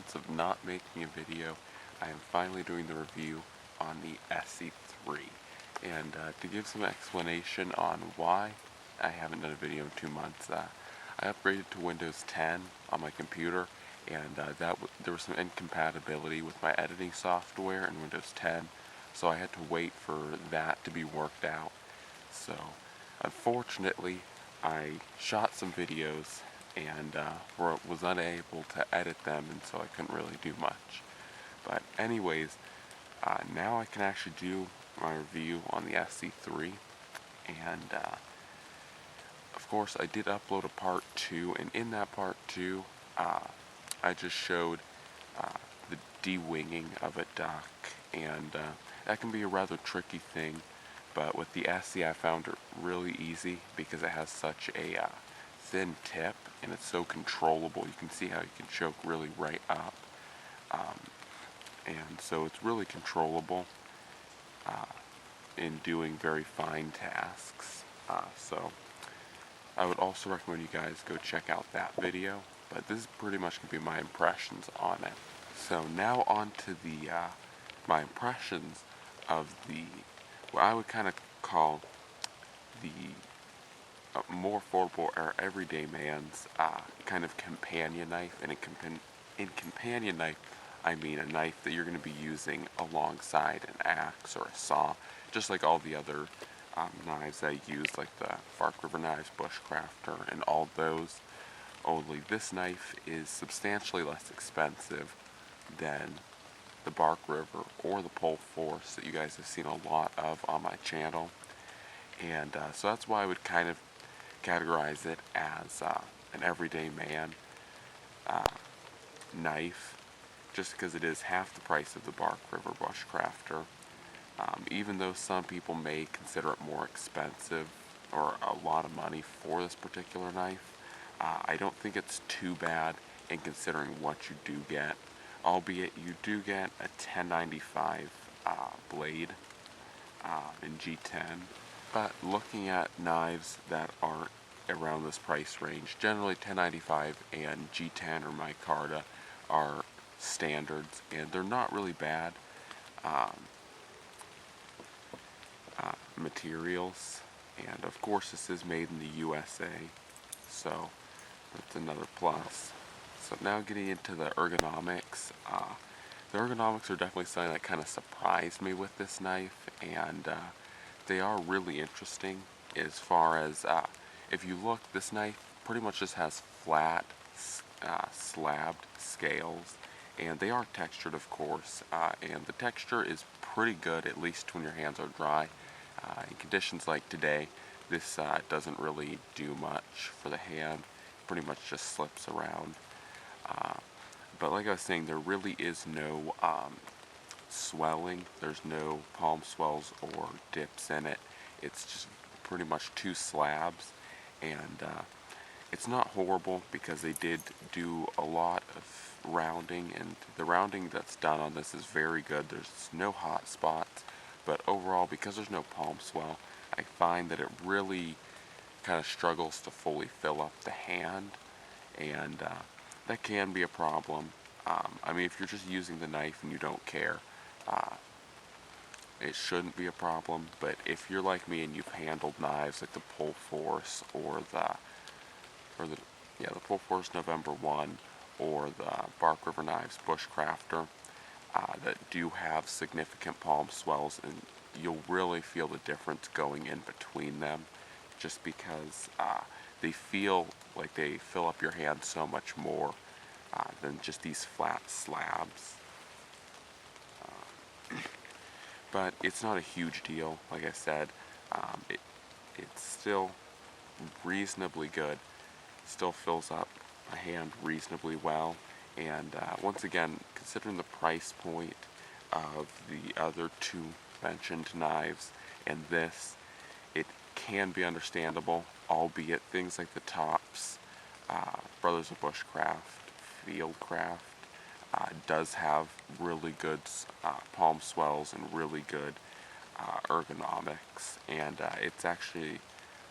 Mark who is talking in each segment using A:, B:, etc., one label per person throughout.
A: months of not making a video, I am finally doing the review on the ESEE 3. And to give some explanation on why I haven't done a video in 2 months, I upgraded to Windows 10 on my computer, and there was some incompatibility with my editing software in Windows 10, so I had to wait for that to be worked out. So, unfortunately, I shot some videos and was unable to edit them, and so I couldn't really do much. But anyways, now I can actually do my review on the ESEE 3, and of course I did upload a part 2, and in that part 2, I just showed the de-winging of a duck, and that can be a rather tricky thing, but with the ESEE I found it really easy because it has such a thin tip, and it's so controllable. You can see how you can choke really right up, and so it's really controllable in doing very fine tasks. So I would also recommend you guys go check out that video, but this is pretty much going to be my impressions on it. So now on to the my impressions of what I would kind of call the more affordable or everyday man's kind of companion knife. And in companion knife, I mean a knife that you're going to be using alongside an axe or a saw, just like all the other knives I use, like the Bark River knives, Bushcrafter, and all those. Only this knife is substantially less expensive than the Bark River or the Pole Force that you guys have seen a lot of on my channel. And so that's why I would kind of categorize it as an everyday man knife, just because it is half the price of the Bark River Bushcrafter. Even though some people may consider it more expensive or a lot of money for this particular knife, I don't think it's too bad in considering what you do get, albeit you do get a 1095 blade in G10. But looking at knives that aren't around this price range, generally 1095 and G10 or micarta are standards, and they're not really bad materials. And of course this is made in the USA, so that's another plus. So now getting into the ergonomics. The ergonomics are definitely something that kind of surprised me with this knife, and they are really interesting as far as, if you look, this knife pretty much just has flat, slabbed scales, and they are textured, of course, and the texture is pretty good, at least when your hands are dry. In conditions like today, this doesn't really do much for the hand, pretty much just slips around. But like I was saying, there really is no swelling. There's no palm swells or dips in it. It's just pretty much 2 slabs, and it's not horrible because they did do a lot of rounding, and the rounding that's done on this is very good. There's no hot spots, but overall, because there's no palm swell, I find that it really kind of struggles to fully fill up the hand, and that can be a problem. I mean, if you're just using the knife and you don't care, it shouldn't be a problem. But if you're like me and you've handled knives like the Pole Force or the Pole Force November 1 or the Bark River knives Bushcrafter that do have significant palm swells, and you'll really feel the difference going in between them, just because they feel like they fill up your hand so much more than just these flat slabs. But it's not a huge deal. Like I said, it's still reasonably good. Still fills up a hand reasonably well. And once again, considering the price point of the other 2 mentioned knives and this, it can be understandable, albeit things like the tops, Brothers of Bushcraft, Fieldcraft, does have really good palm swells and really good ergonomics, and it's actually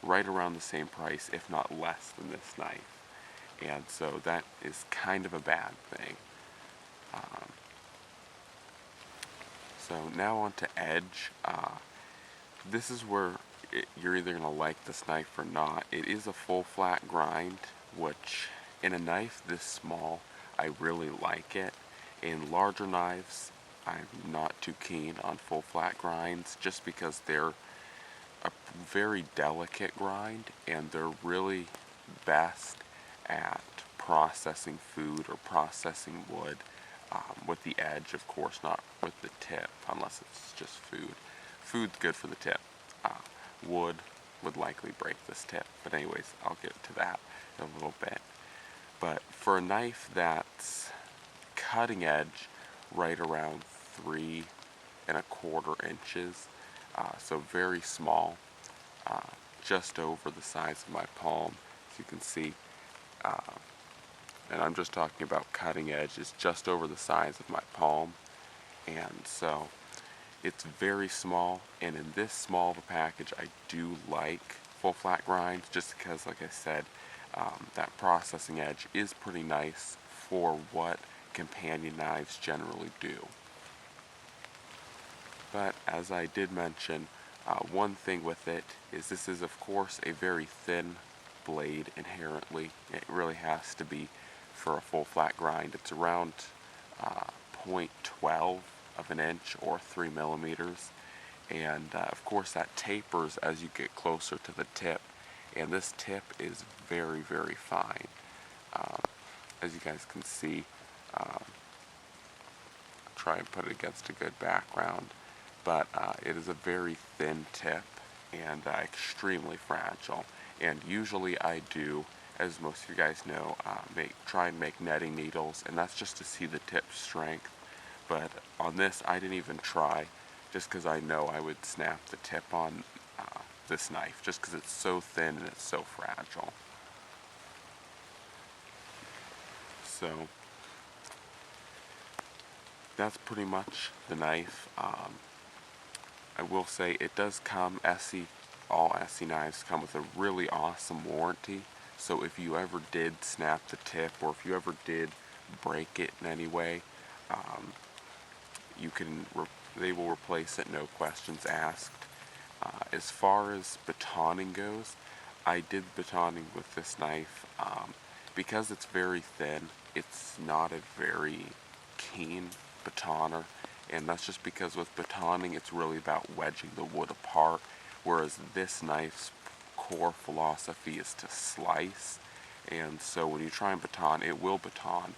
A: right around the same price, if not less than this knife, and so that is kind of a bad thing. So now on to edge. This is where you're either going to like this knife or not. It is a full flat grind, which in a knife this small, I really like it. In larger knives, I'm not too keen on full flat grinds just because they're a very delicate grind and they're really best at processing food or processing wood with the edge, of course, not with the tip, unless it's just food. Food's good for the tip. Wood would likely break this tip, but anyways, I'll get to that in a little bit. But for a knife that's cutting edge right around 3¼ inches, so very small, just over the size of my palm, as you can see, and I'm just talking about cutting edge, is just over the size of my palm, and so it's very small, and in this small of a package I do like full flat grinds just because, like I said, that processing edge is pretty nice for what companion knives generally do. But as I did mention, one thing with it is this is of course a very thin blade inherently. It really has to be for a full flat grind. It's around 0.12 of an inch or 3 millimeters, and of course that tapers as you get closer to the tip, and this tip is very, very fine. As you guys can see, try and put it against a good background, but it is a very thin tip and extremely fragile, and usually I do, as most of you guys know, try and make netting needles, and that's just to see the tip strength. But on this I didn't even try, just because I know I would snap the tip on this knife, just because it's so thin and it's so fragile. So that's pretty much the knife. I will say it does come, all ESEE knives come with a really awesome warranty, so if you ever did snap the tip or if you ever did break it in any way, they will replace it, no questions asked. As far as batoning goes, I did batoning with this knife. Because it's very thin, it's not a very keen batoner, and that's just because with batoning it's really about wedging the wood apart, whereas this knife's core philosophy is to slice, and so when you try and baton, it will baton,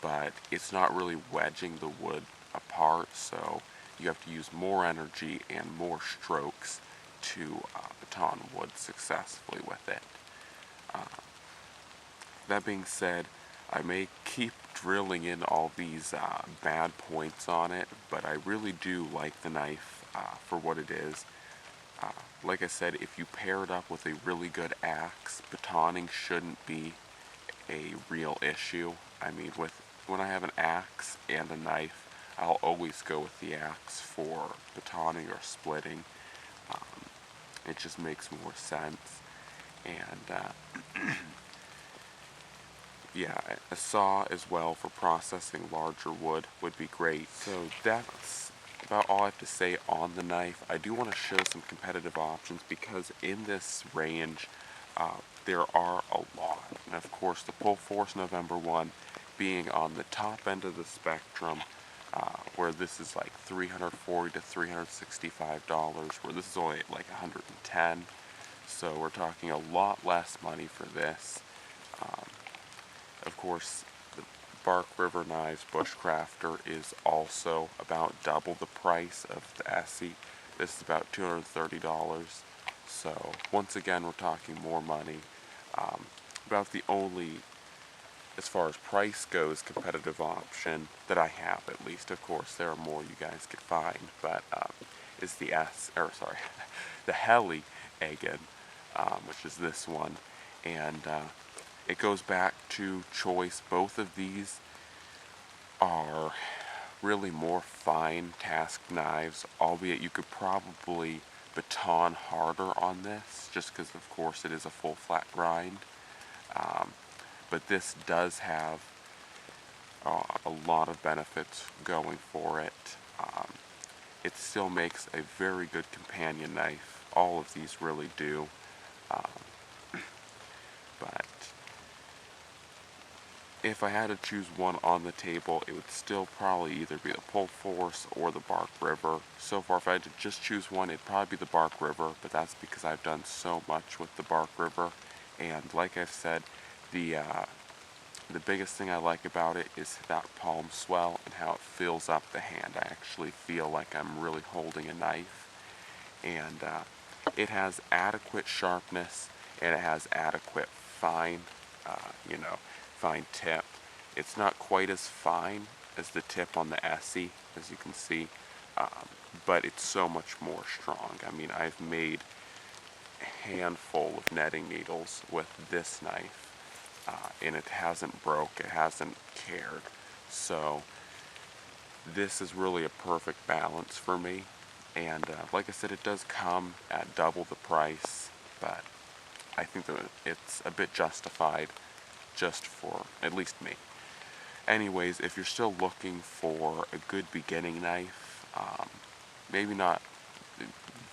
A: but it's not really wedging the wood apart, so you have to use more energy and more strokes to baton wood successfully with it. That being said, I may keep drilling in all these bad points on it, but I really do like the knife for what it is. Like I said, if you pair it up with a really good axe, batoning shouldn't be a real issue. I mean, when I have an axe and a knife, I'll always go with the axe for batoning or splitting. It just makes more sense. And yeah, a saw as well for processing larger wood would be great. So that's about all I have to say on the knife. I do want to show some competitive options because in this range there are a lot. And of course the Pull Force November 1 being on the top end of the spectrum, where this is like $340 to $365, where this is only like $110. So we're talking a lot less money for this. Of course, the Bark River Knives Bushcrafter is also about double the price of the ESEE. This is about $230. So once again, we're talking more money. About the only, as far as price goes, competitive option that I have, at least. Of course, there are more you guys could find, but is the the Heli Egan, which is this one, and it goes back to choice. Both of these are really more fine task knives, albeit you could probably baton harder on this, just because of course it is a full flat grind. But this does have a lot of benefits going for it. it still makes a very good companion knife. All of these really do. But if I had to choose one on the table, it would still probably either be the Pull Force or the Bark River. So far, if I had to just choose one, it'd probably be the Bark River, but that's because I've done so much with the Bark River. And like I've said, the biggest thing I like about it is that palm swell and how it fills up the hand. I actually feel like I'm really holding a knife. And it has adequate sharpness, and it has adequate fine, fine tip. It's not quite as fine as the tip on the ESEE, as you can see, but it's so much more strong. I mean, I've made a handful of netting needles with this knife, and it hasn't broke, it hasn't cared. So this is really a perfect balance for me. And like I said, it does come at double the price, but I think that it's a bit justified just for at least me. Anyways, if you're still looking for a good beginning knife, maybe not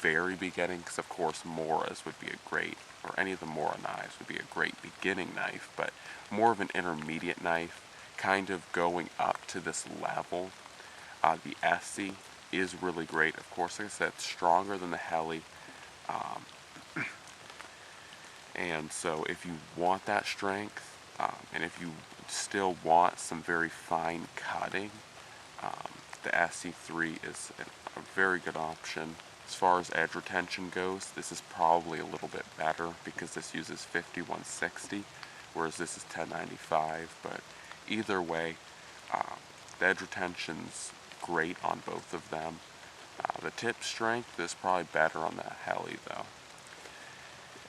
A: very beginning, because of course Moras would be a great, or any of the Mora knives would be a great beginning knife, but more of an intermediate knife, kind of going up to this level. The ESEE is really great. Of course, like I said, it's stronger than the Heli. And so if you want that strength, and if you still want some very fine cutting, the SE3 is a very good option. As far as edge retention goes, this is probably a little bit better because this uses 5160, whereas this is 1095. But either way, the edge retention's great on both of them. The tip strength is probably better on the Heli though.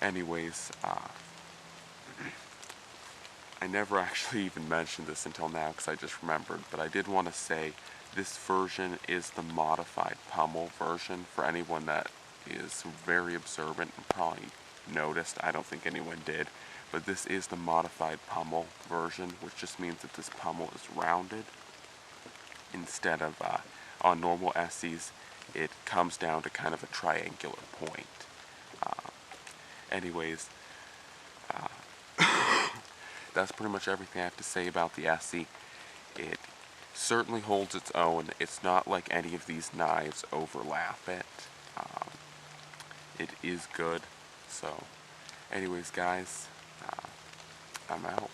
A: Anyways, I never actually even mentioned this until now because I just remembered, but I did want to say this version is the modified pummel version. For anyone that is very observant and probably noticed, I don't think anyone did, but this is the modified pummel version, which just means that this pummel is rounded instead of on normal ESEEs it comes down to kind of a triangular point. Anyways, that's pretty much everything I have to say about the ESEE. It certainly holds its own. It's not like any of these knives overlap it. It is good. So, anyways, guys, I'm out.